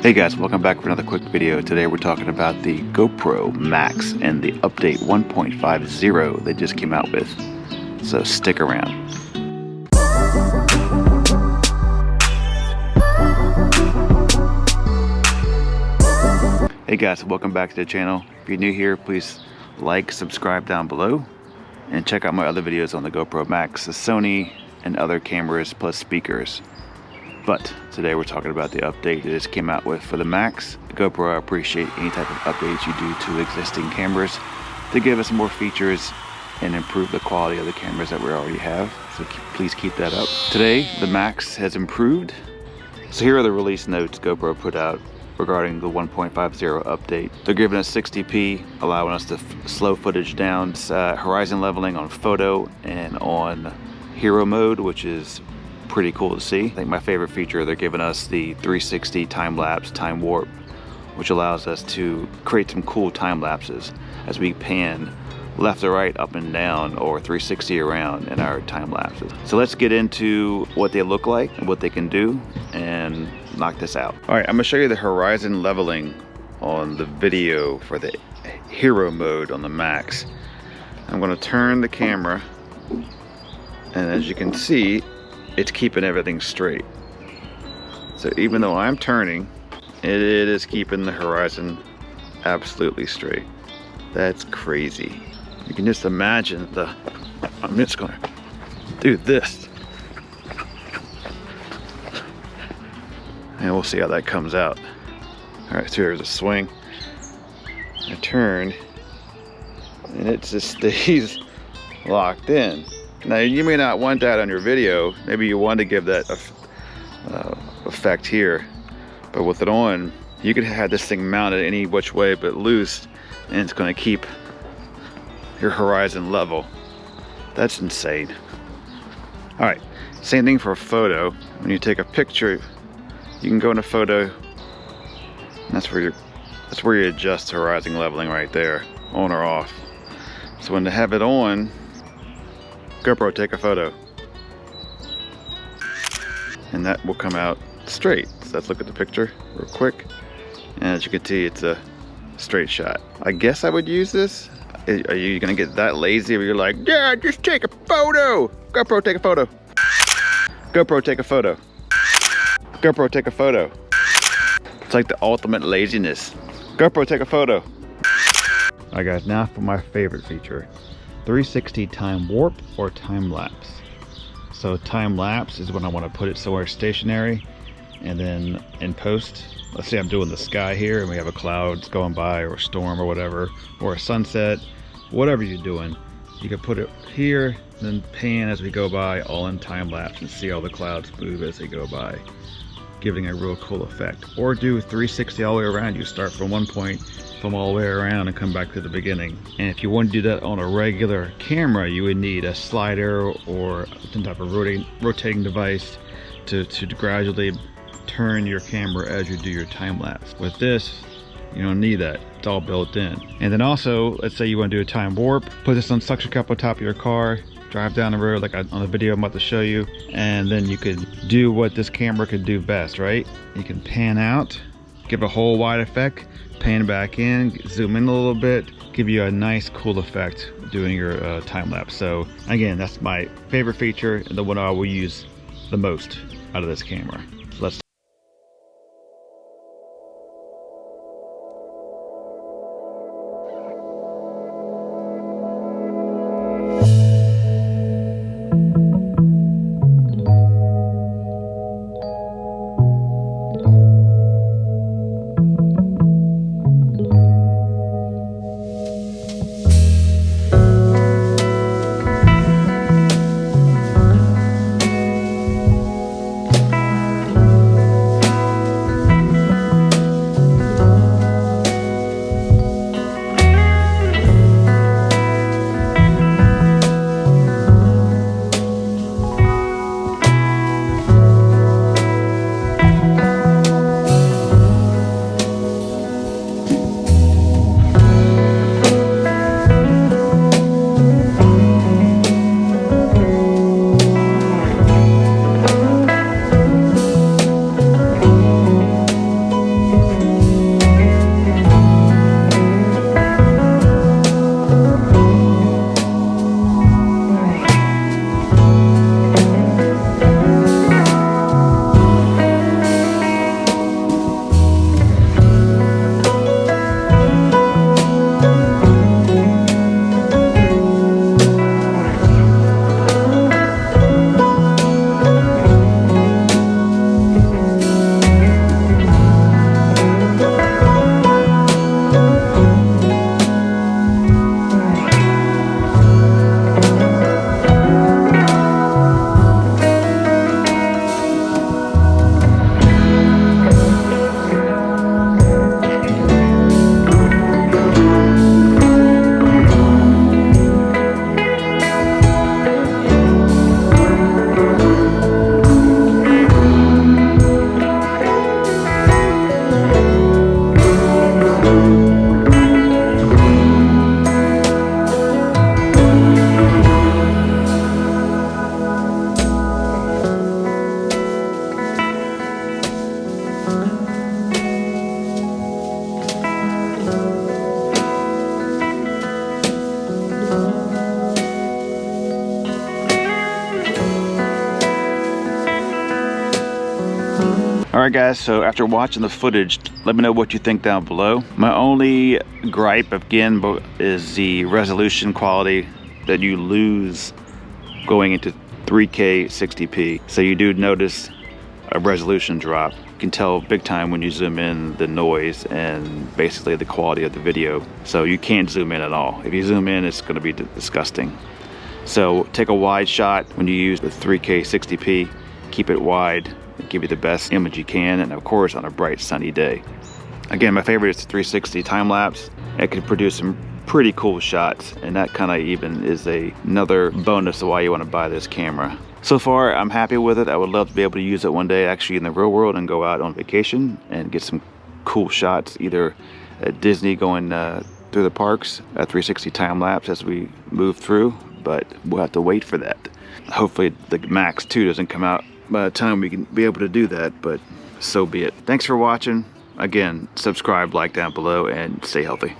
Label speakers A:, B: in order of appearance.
A: Hey guys, welcome back for another quick video. Today we're talking about the GoPro Max and the update 1.50 they just came out with. So stick around. Hey guys, welcome back to the channel. If you're new here, please like, subscribe down below, and check out my other videos on the GoPro Max, the Sony, and other cameras plus speakers. But today we're talking about the update that just came out with for the Max. GoPro, I appreciate any type of updates you do to existing cameras to give us more features and improve the quality of the cameras that we already have. So please keep that up. Today, the Max has improved. So here are the release notes GoPro put out regarding the 1.50 update. They're giving us 60p, allowing us to slow footage down, horizon leveling on photo and on hero mode, which is pretty cool to see. I think my favorite feature, they're giving us the 360 time-lapse, time warp, which allows us to create some cool time lapses as we pan left to right, up and down, or 360 around in our time lapses. So let's get into what they look like and what they can do and knock this out. All right, I'm gonna show you the horizon leveling on the video for the hero mode on the Max. I'm gonna turn the camera, and as you can see, it's keeping everything straight. So even though I'm turning, it is keeping the horizon absolutely straight. That's crazy. You can just imagine I'm just gonna do this. And we'll see how that comes out. All right, so here's a swing. I turn, and it just stays locked in. Now, you may not want that on your video. Maybe you want to give that effect here. But with it on, you could have this thing mounted any which way but loose, and it's going to keep your horizon level. That's insane. All right, same thing for a photo. When you take a picture, you can go into photo, and that's where you adjust horizon leveling right there, on or off. So when to have it on, GoPro, take a photo, and that will come out straight. So let's look at the picture real quick, and as you can see, it's a straight shot. I guess I would use this. Are you gonna get that lazy where you're like, yeah, just take a photo? GoPro, take a photo. GoPro, take a photo. GoPro, take a photo. It's like the ultimate laziness. GoPro, take a photo. All right guys, now for my favorite feature. 360 time warp or time lapse. So time lapse is when I want to put it somewhere stationary, and then in post, let's say I'm doing the sky here and we have a cloud going by, or a storm or whatever, or a sunset, whatever you're doing, you can put it here and then pan as we go by, all in time lapse, and see all the clouds move as they go by, giving a real cool effect. Or do 360 all the way around. You start from one point, come all the way around and come back to the beginning. And if you want to do that on a regular camera, you would need a slider or some type of rotating device to gradually turn your camera as you do your time lapse. With this, you don't need that. It's all built in. And then also, let's say you want to do a time warp, put this on suction cup on top of your car, drive down the road like on the video I'm about to show you, and then you could do what this camera could do best, right? You can pan out, give a whole wide effect, pan back in, zoom in a little bit, give you a nice cool effect doing your time lapse. So again, that's my favorite feature and the one I will use the most out of this camera. So let's Alright guys, so after watching the footage, let me know what you think down below. My only gripe again is the resolution quality that you lose going into 3K 60p. So you do notice a resolution drop. You can tell big time when you zoom in the noise and basically the quality of the video. So you can't zoom in at all. If you zoom in, it's going to be disgusting. So take a wide shot when you use the 3K 60p. Keep it wide. Give you the best image you can, and of course on a bright sunny day. Again, my favorite is the 360 time lapse. It can produce some pretty cool shots, and that kind of even is another bonus of why you want to buy this camera. So far I'm happy with it. I would love to be able to use it one day actually in the real world and go out on vacation and get some cool shots, either at Disney going through the parks at 360 time lapse as we move through, but we'll have to wait for that. Hopefully the Max 2 doesn't come out by the time we can be able to do that, but so be it. Thanks for watching. Again, subscribe, like down below, and stay healthy.